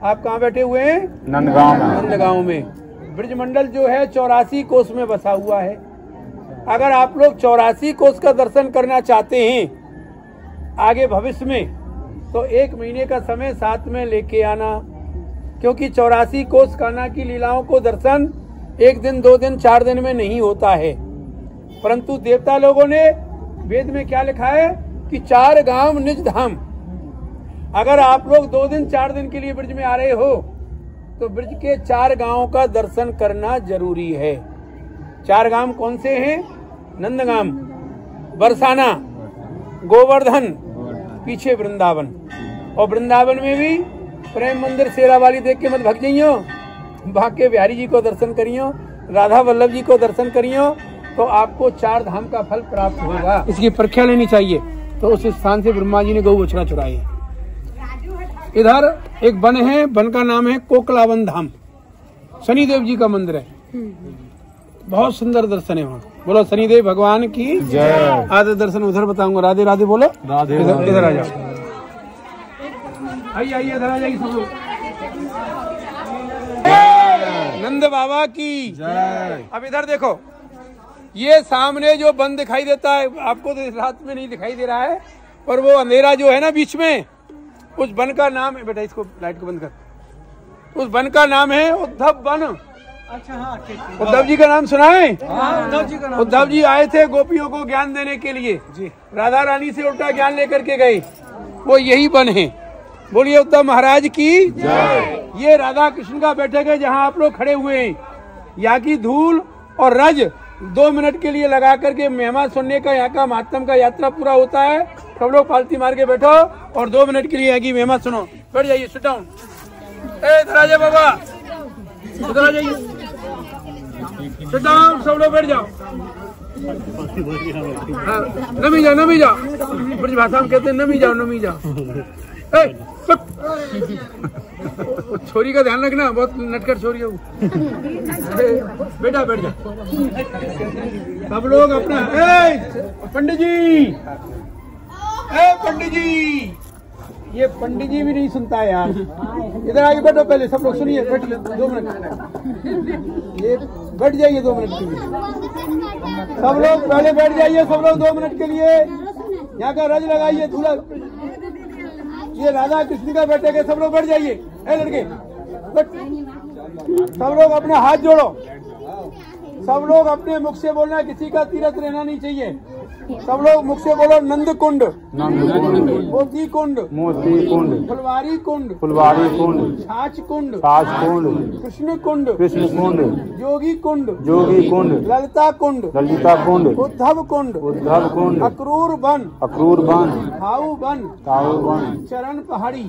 आप कहाँ बैठे हुए हैं? नंदगांव में। ब्रजमंडल जो है 84 कोस में बसा हुआ है। अगर आप लोग 84 कोस का दर्शन करना चाहते हैं आगे भविष्य में, तो 1 महीने का समय साथ में लेके आना, क्योंकि 84 कोस कान्हा की लीलाओं को दर्शन 1 दिन 2 दिन 4 दिन में नहीं होता है। परंतु देवता लोगों ने वेद में क्या लिखा है कि 4 गांव निज धाम। अगर आप लोग 2 दिन 4 दिन के लिए ब्रज में आ रहे हो तो ब्रज के 4 गांवों का दर्शन करना जरूरी है। 4 गांव कौन से हैं? नंदगाम, बरसाना, गोवर्धन, पीछे वृंदावन। और वृंदावन में भी प्रेम मंदिर शेरावाली देख के मत भग जाइयो, बांके बिहारी जी को दर्शन करियो, राधा वल्लभ जी को दर्शन करियो, तो आपको 4 धाम का फल प्राप्त होगा। इसकी परीक्षा लेनी चाहिए। तो उस स्थान से ब्रह्मा जी ने गौ बछड़ा चुराई। इधर एक वन है, वन का नाम है कोकलावन धाम, शनिदेव जी का मंदिर है। बहुत सुंदर दर्शन है वहाँ। बोलो शनिदेव भगवान की जय। आधे दर्शन उधर बताऊंगा। राधे राधे बोलो। राधे इधर आ जाओ। आइए आइए, इधर आ जाइए सब लोग। नंद बाबा की जय। अब इधर देखो, ये सामने जो वन दिखाई देता है, आपको तो रात में नहीं दिखाई दे रहा है, पर वो अंधेरा जो है ना बीच में, उस वन का नाम है, बेटा इसको लाइट को बंद कर, उस वन का नाम है उद्धव वन। अच्छा हाँ, उद्धव जी का नाम सुना है? उद्धव जी का नाम। उद्धव जी आए थे गोपियों को ज्ञान देने के लिए जी। राधा रानी से उल्टा ज्ञान लेकर के गए, वो यही वन है। बोलिए उद्धव महाराज की जय। ये राधा कृष्ण का बैठक है जहाँ आप लोग खड़े हुए हैं। यहाँ की धूल और रज 2 मिनट के लिए लगा करके महिमा सुनने का, यहाँ का महात्म का यात्रा पूरा होता है। सब लोग पालती मार के बैठो और 2 मिनट के लिए यहाँ की महिमा सुनो। बैठ जाइए, सिट डाउन। इधर आ जाइए बाबा, इधर आ जाइए, सिट डाउन, सब लोग बैठ जाओ। नमी जाओ, नमी जाओ, ब्रज भाषा में कहते हैं नमी जाओ, नमी जाओ। छोरी का ध्यान रखना, बहुत नटखट छोरी है वो। बेटा बैठ जा, सब लोग अपना। पंडित जी, पंडित जी, ये पंडित जी भी नहीं सुनता है यार। इधर आइए, बैठो पहले, सब लोग सुनिए, बैठिए 2 मिनट, ये बैठ जाइए 2 मिनट के लिए। सब लोग पहले बैठ जाइए, सब लोग 2 मिनट के लिए। यहाँ का रज लगाइए थोड़ा। ये राधा कृष्ण का बैठे गए, सब लोग बैठ जाइए। लड़के सब लोग अपने हाथ जोड़ो। सब लोग अपने मुख से बोलना, किसी का तीरथ रहना नहीं चाहिए। सब लोग मुख से बोलो नंद कुंड, मोती कुंड, फुलवारी कुंड, छाछ कुंड, कृष्ण कुंड, योगी कुंड, ललिता कुंड, उद्धव कुंड, अक्रूर वन, भाऊ वन, चरण पहाड़ी,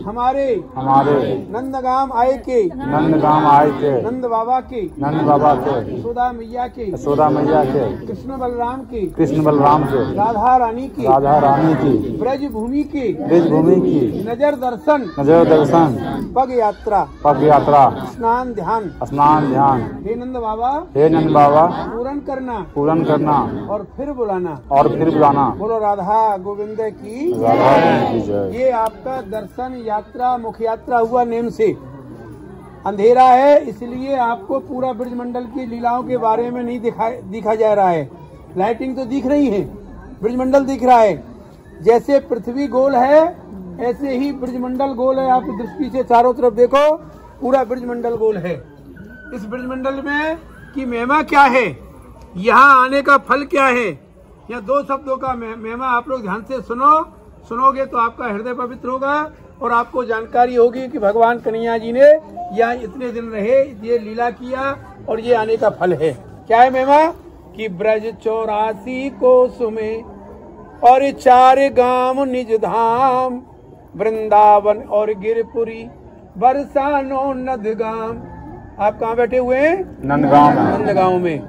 हमारे नंदगाम आए के, नंद बाबा के, यशोदा मैया के, कृष्ण बलराम के, राधा रानी की, ब्रज भूमि की, नजर दर्शन, पग यात्रा, स्नान ध्यान, हे नंद बाबा, पूरन करना और फिर बुलाना, बोलो राधा गोविंद की। ये आपका दर्शन यात्रा, मुख यात्रा हुआ नेम से। अंधेरा है इसलिए आपको पूरा ब्रजमंडल की लीलाओं के बारे में नहीं दिखा जा रहा है। लाइटिंग तो दिख रही है, ब्रजमंडल दिख रहा है। जैसे पृथ्वी गोल है ऐसे ही ब्रजमंडल गोल है। आप दृष्टि से चारों तरफ देखो, पूरा ब्रजमंडल गोल है। इस ब्रजमंडल में की महिमा क्या है, यहाँ आने का फल क्या है, यह 2 शब्दों का महिमा आप लोग ध्यान से सुनोगे तो आपका हृदय पवित्र होगा और आपको जानकारी होगी कि भगवान कन्हैया जी ने यहाँ इतने दिन रहे, ये लीला किया और ये आने का फल है। क्या है महिमा कि ब्रज 84 कोस में और 4 गांव निज धाम, वृंदावन और गिरपुरी, बरसानो नंदगाम। आप कहाँ बैठे हुए हैं? नंदगांव में।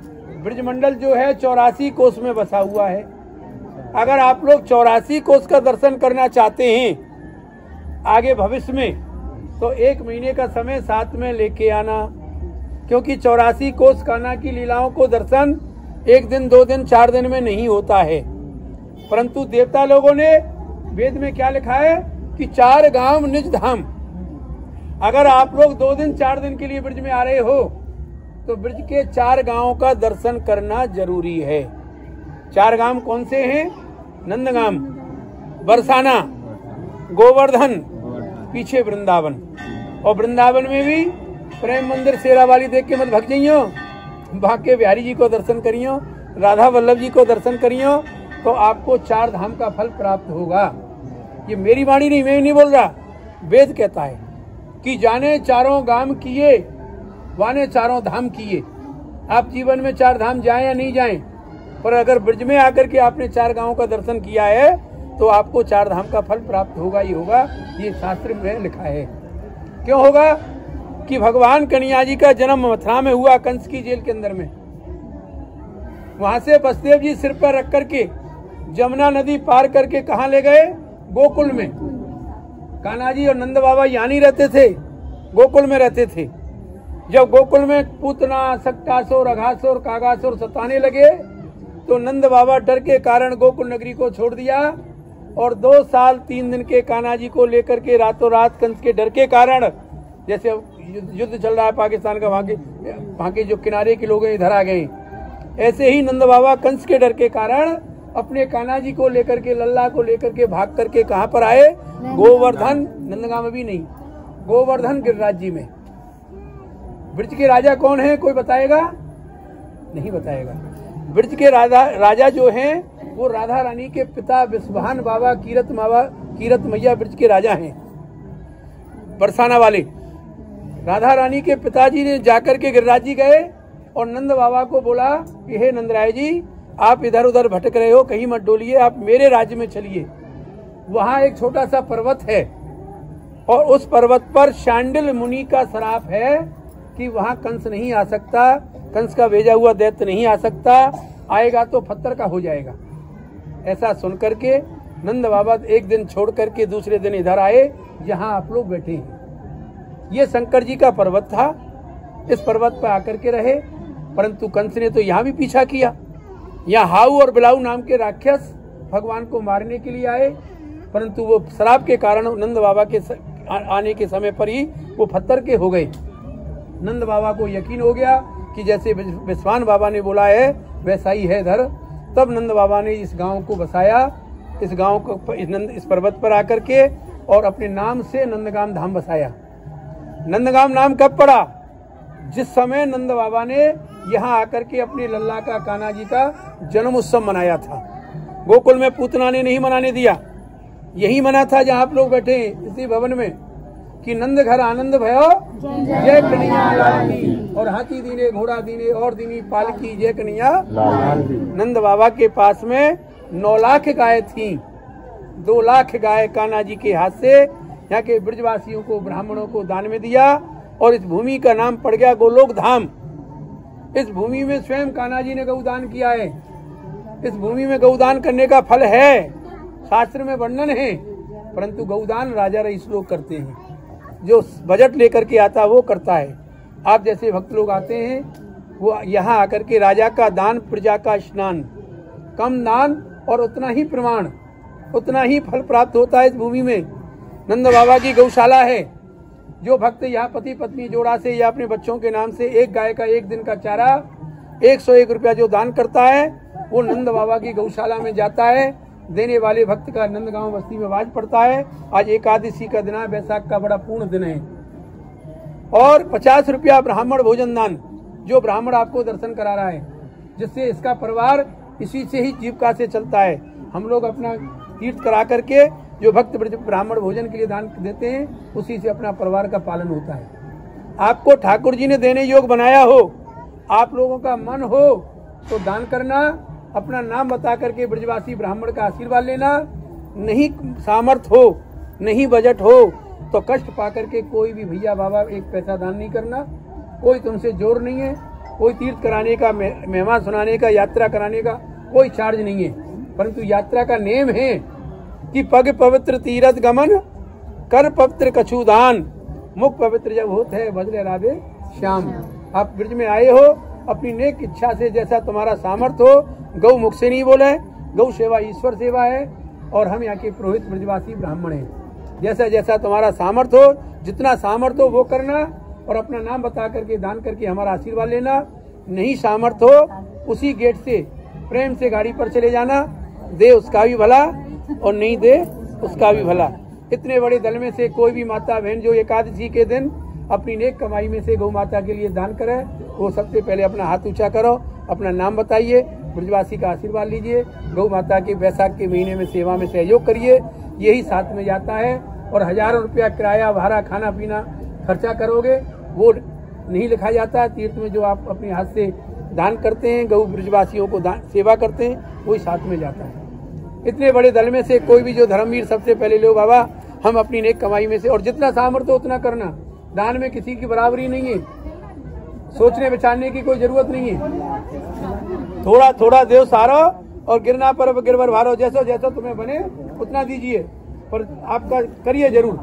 ब्रजमंडल जो है 84 कोस में बसा हुआ है। अगर आप लोग 84 कोस का दर्शन करना चाहते हैं आगे भविष्य में, तो 1 महीने का समय साथ में लेके आना, क्योंकि 84 कोस कान्हा की लीलाओं को दर्शन 1 दिन 2 दिन 4 दिन में नहीं होता है। परंतु देवता लोगों ने वेद में क्या लिखा है कि 4 गांव निज धाम। अगर आप लोग 2 दिन 4 दिन के लिए ब्रज में आ रहे हो तो ब्रज के 4 गांवों का दर्शन करना जरूरी है। 4 गांव कौन से हैं? नंदगाम, बरसाना, गोवर्धन, पीछे वृंदावन। और वृंदावन में भी प्रेम मंदिर शेरा वाली देख के मत भग जाइयो, बाके बिहारी जी को दर्शन करियो, राधा वल्लभ जी को दर्शन करियो, तो आपको 4 धाम का फल प्राप्त होगा। ये मेरी वाणी नहीं, मैं नहीं बोल रहा, वेद कहता है कि जाने 4 गाम किए, वाने 4 धाम किए। आप जीवन में 4 धाम जाएं या नहीं जाएं, पर अगर ब्रज में आकर के आपने 4 गांवों का दर्शन किया है तो आपको 4 धाम का फल प्राप्त होगा ही होगा। ये शास्त्र में लिखा है। क्यों होगा? कि भगवान कन्हैया जी का जन्म मथुरा में हुआ, कंस की जेल के अंदर में। वहां से वसुदेव जी सिर पर रख करके जमुना नदी पार करके कहाँ ले गए? गोकुल में। कान्हा जी और नंद बाबा यहाँ नहीं रहते थे, गोकुल में रहते थे। जब गोकुल में पूतना, सक्टासुर, अघासुर, कागासुर सताने लगे तो नंद बाबा डर के कारण गोकुल नगरी को छोड़ दिया और 2 साल 3 दिन के कान्हा जी को लेकर के रातों रात कंस के डर के कारण, जैसे युद्ध चल रहा है पाकिस्तान का, वहां के जो किनारे के लोग इधर आ गए, ऐसे ही नंद बाबा कंस के डर के कारण अपने कान्हा जी को लेकर के, लल्ला को लेकर के भाग करके कहां पर आए? गोवर्धन। नंदगांव भी नहीं, गोवर्धन गिरिराज जी में। ब्रज के राजा कौन है? कोई बताएगा? नहीं बताएगा। ब्रज के राजा जो हैं वो राधा रानी के पिता विश्वभान बाबा कीरत मैया ब्रज के राजा हैं, बरसाना वाले। राधा रानी के पिताजी ने जाकर के गिरिराज जी गए और नंद बाबा को बोला कि हे नंदराय जी, आप इधर उधर भटक रहे हो, कहीं मत डोलिए, आप मेरे राज्य में चलिए। वहां एक छोटा सा पर्वत है और उस पर्वत पर शांडिल मुनि का श्राप है कि वहां कंस नहीं आ सकता, कंस का भेजा हुआ दैत्य नहीं आ सकता, आएगा तो पत्थर का हो जाएगा। ऐसा सुनकर के नंद बाबा एक दिन छोड़ करके दूसरे दिन इधर आए जहां आप लोग बैठे हैं। ये शंकर जी का पर्वत था। इस पर्वत पर आकर के रहे, परंतु कंस ने तो यहाँ भी पीछा किया। यहाँ हाउ और बिलाऊ नाम के राक्षस भगवान को मारने के लिए आए, परंतु वो श्राप के कारण नंद बाबा के आने के समय पर ही वो पत्थर के हो गए। नंद बाबा को यकीन हो गया कि जैसे विश्वान बाबा ने बोला है वैसा ही है इधर। तब नंद बाबा ने इस गांव को बसाया, इस गांव को इस पर्वत पर आकर के, और अपने नाम से नंदगाम धाम बसाया। नंदगाम नाम कब पड़ा? जिस समय नंद बाबा ने यहाँ आकर के अपने लल्ला का, कान्हा जी का जन्म उत्सव मनाया था। गोकुल में पूतना ने नहीं मनाने दिया, यही मना था जहाँ आप लोग बैठे हैं इसी भवन में कि नंद घर आनंद भयो जय कन्हैया लाल की, और हाथी दीने, घोड़ा दीने और दीनी पालकी जय कन्हैया लाल की। नंद बाबा के पास में 9 लाख गाय थी। 2 लाख गाय कान्हा जी के हाथ से यहाँ के ब्रजवासियों को, ब्राह्मणों को दान में दिया और इस भूमि का नाम पड़ गया गोलोक धाम। इस भूमि में स्वयं कान्हा जी ने गौदान किया है। इस भूमि में गौदान करने का फल है, शास्त्र में वर्णन है, परंतु गौदान राजा रईस लोग करते हैं। जो बजट लेकर के आता वो करता है। आप जैसे भक्त लोग आते हैं, वो यहाँ आकर के राजा का दान, प्रजा का स्नान, कम दान और उतना ही प्रमाण, उतना ही फल प्राप्त होता है। इस भूमि में नंद बाबा की गौशाला है। जो भक्त यहाँ पति पत्नी जोड़ा से या अपने बच्चों के नाम से एक गाय का 1 दिन का चारा 101 रुपया जो दान करता है, वो नंद बाबा की गौशाला में जाता है। देने वाले भक्त का नंदगांव बस्ती में वाज पड़ता है। आज एकादशी का दिन है, बैसाख का बड़ा पूर्ण दिन है। और 50 रुपया ब्राह्मण भोजन दान, जो ब्राह्मण आपको दर्शन करा रहा है, जिससे इसका परिवार इसी से ही जीविका से चलता है। हम लोग अपना तीर्थ करा करके जो भक्त ब्राह्मण भोजन के लिए दान देते हैं, उसी से अपना परिवार का पालन होता है। आपको ठाकुर जी ने देने योग बनाया हो, आप लोगों का मन हो तो दान करना, अपना नाम बता करके ब्रजवासी ब्राह्मण का आशीर्वाद लेना। नहीं सामर्थ हो, नहीं बजट हो तो कष्ट पा करके कोई भी भैया बाबा 1 पैसा दान नहीं करना। कोई तुमसे जोर नहीं है, कोई तीर्थ कराने का, मेहमान सुनाने का, यात्रा कराने का कोई चार्ज नहीं है, परंतु यात्रा का नेम है कि पग पवित्र तीरथ गमन, कर पवित्र कछु दान, मुख पवित्र जब होते है बदले राधे श्याम। आप ब्रज में आए हो, अपनी नेक इच्छा से जैसा तुम्हारा सामर्थ्य हो, गौ मुख से नहीं बोले, गौ सेवा ईश्वर सेवा है। और हम यहाँ के पुरोहित ब्रजवासी ब्राह्मण हैं। जैसा जैसा तुम्हारा सामर्थ्य हो, जितना सामर्थ्य हो वो करना और अपना नाम बता करके दान करके हमारा आशीर्वाद लेना। नहीं सामर्थ्य हो उसी गेट से प्रेम से गाड़ी पर चले जाना, दे उसका भी भला और नहीं दे उसका भी भला। इतने बड़े दल में से कोई भी माता बहन जो एकादशी के दिन अपनी नेक कमाई में से गौ माता के लिए दान करे, वो सबसे पहले अपना हाथ ऊंचा करो, अपना नाम बताइए, ब्रजवासी का आशीर्वाद लीजिए, गौ माता के बैसाख के महीने में सेवा में सहयोग करिए। यही साथ में जाता है। और हजारों रुपया किराया भाड़ा खाना पीना खर्चा करोगे वो नहीं लिखा जाता। तीर्थ में जो आप अपने हाथ से दान करते हैं, गौ ब्रजवासियों को दान सेवा करते हैं, वही साथ में जाता है। इतने बड़े दल में से कोई भी जो धर्मवीर सबसे पहले लो बाबा हम अपनी नेक कमाई में से, और जितना सामर्थ्य हो उतना करना। दान में किसी की बराबरी नहीं है, सोचने विचारने की कोई जरूरत नहीं है। थोड़ा थोड़ा देव सारो और गिरना पर गिरवर भारो, जैसा जैसा तुम्हें बने उतना दीजिए, पर आपका करिए जरूर।